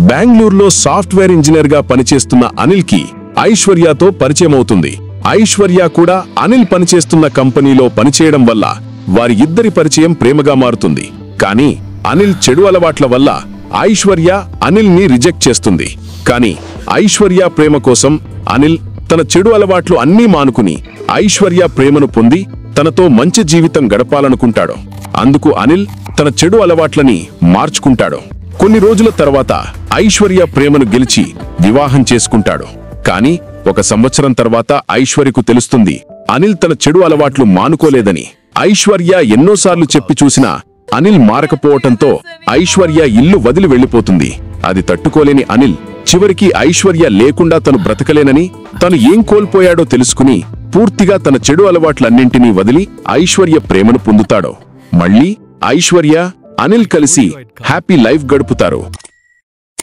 బెంగళూరులో software engineer గా పనిచేస్తున్న అనిల్ కి ఐశ్వర్యతో పరిచయం అవుతుంది. ఐశ్వర్య కూడా అనిల్ పనిచేస్తున్న కంపెనీలో పనిచేయడం వల్ల వారి ఇద్దరి పరిచయం ప్రేమగా మారుతుంది. కానీ అనిల్ చెడు అలవాట్ల వల్ల ఐశ్వర్య అనిల్ ని రిజెక్ట్ చేస్తుంది. కానీ ఐశ్వర్య ప్రేమ కోసం అనిల్ తన చెడు అలవాట్లు అన్నీ మానుకుని ఐశ్వర్య ప్రేమను పొంది తనతో మంచి జీవితం గడపాలనుకుంటాడు. అందుకు అనిల్ తన చెడు అలవాట్లని మార్చుకుంటాడు. కొన్ని రోజుల తర్వాత ఐశ్వర్య ప్రేమను గెలిచి వివాహం చేసుకుంటాడు. కానీ 1 సంవత్సరం తర్వాత ఐశ్వర్యకు తెలుస్తుంది అనిల్ తన చెడు అలవాట్లు మానుకోలేదని. ఐశ్వర్య ఎన్నోసార్లు చెప్పి చూసినా అనిల్ మారకపోవటంతో ఐశ్వర్య ఇల్లు వదిలి వెళ్లిపోతుంది. అది తట్టుకోలేని అనిల్ చివరికి ఐశ్వర్య లేకుండా తను బ్రతకలేనని, తను ఏం కోల్పోయాడో తెలుసుకుని పూర్తిగా తన చెడు అలవాట్లన్నింటినీ వదిలి ఐశ్వర్య ప్రేమను పొందుతాడు. మళ్ళీ ఐశ్వర్య అనిల్ కలిసి హ్యాపీ లైఫ్ గడుపుతారు.